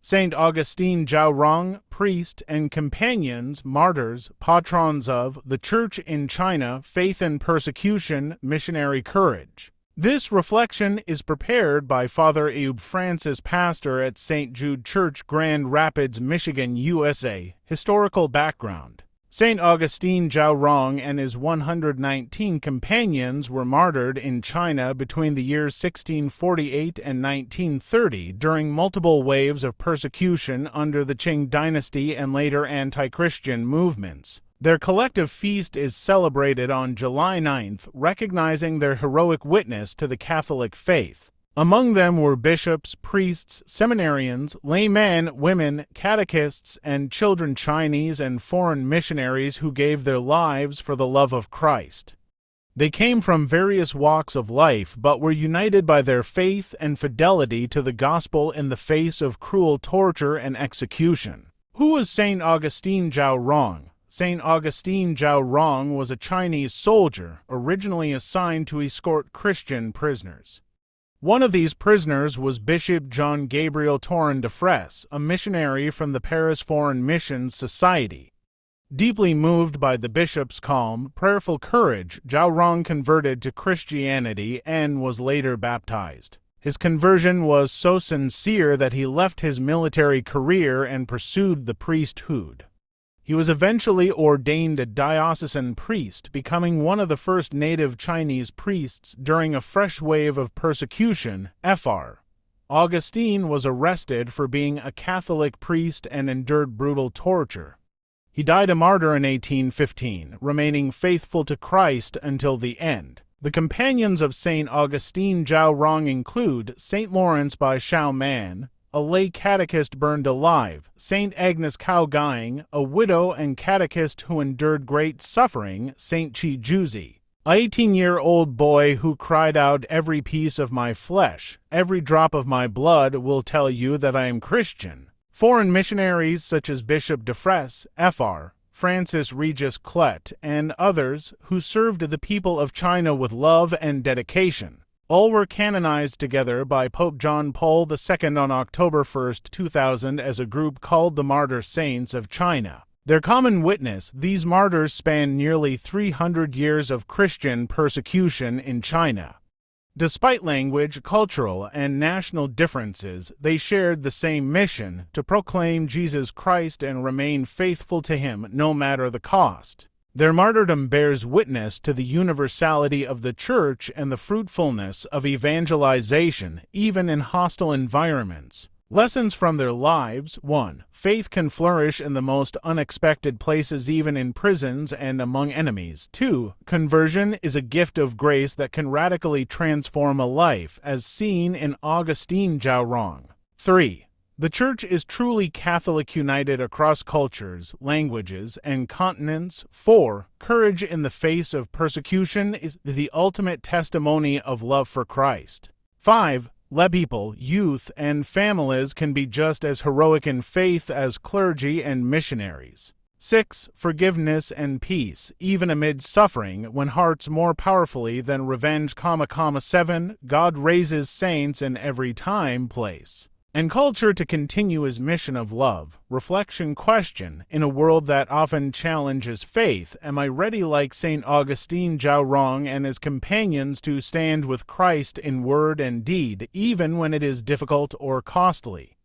Saint Augustine, Zhao, Rong, priest, and companions, martyrs, patrons of the Church in China, faith and persecution, missionary courage. This reflection is prepared by Father Aube Francis, pastor at St. Jude Church, Grand Rapids, Michigan, USA. Historical background. Saint Augustine, Zhao Rong, and his 119 companions were martyred in China between the years 1648 and 1930 during multiple waves of persecution under the Qing dynasty and later anti-Christian movements. Their collective feast is celebrated on July 9th, recognizing their heroic witness to the Catholic faith. Among them were bishops, priests, seminarians, laymen, women, catechists, and children, Chinese and foreign missionaries who gave their lives for the love of Christ. They came from various walks of life but were united by their faith and fidelity to the gospel in the face of cruel torture and execution. Who was Saint Augustine Zhao Rong? Saint Augustine Zhao Rong was a Chinese soldier originally assigned to escort Christian prisoners. One of these prisoners was Bishop John Gabriel Torren de Fraisse, a missionary from the Paris Foreign Missions Society. Deeply moved by the bishop's calm, prayerful courage, Zhao Rong converted to Christianity and was later baptized. His conversion was so sincere that he left his military career and pursued the priesthood. He was eventually ordained a diocesan priest, becoming one of the first native Chinese priests during a fresh wave of persecution. Fr. Augustine was arrested for being a Catholic priest and endured brutal torture. He died a martyr in 1815, remaining faithful to Christ until the end. The companions of Saint Augustine Zhao Rong include Saint Lawrence by Xiaoman, a lay catechist burned alive, Saint Agnes Cao Gying, a widow and catechist who endured great suffering, Saint Chi Juzi, a 18-year-old boy who cried out, "Every piece of my flesh, every drop of my blood will tell you that I am Christian." Foreign missionaries such as Bishop de Fraisse, Fr. Francis Regis Clet, and others who served the people of China with love and dedication. All were canonized together by Pope John Paul II on October 1, 2000 as a group called the Martyr Saints of China. Their common witness, these martyrs span nearly 300 years of Christian persecution in China. Despite language, cultural, and national differences, they shared the same mission, to proclaim Jesus Christ and remain faithful to him no matter the cost. Their martyrdom bears witness to the universality of the Church and the fruitfulness of evangelization, even in hostile environments. Lessons from their lives: 1. Faith can flourish in the most unexpected places, even in prisons and among enemies. 2. Conversion is a gift of grace that can radically transform a life, as seen in Augustine Zhao Rong. 3. The Church is truly Catholic, united across cultures, languages, and continents. 4. Courage in the face of persecution is the ultimate testimony of love for Christ. 5. Lay people, youth, and families can be just as heroic in faith as clergy and missionaries. 6. Forgiveness and peace, even amid suffering, when hearts more powerfully than revenge. 7. God raises saints in every time, place, and culture to continue his mission of love. Reflection question: in a world that often challenges faith, am I ready, like Saint Augustine Zhao Rong and his companions, to stand with Christ in word and deed, even when it is difficult or costly?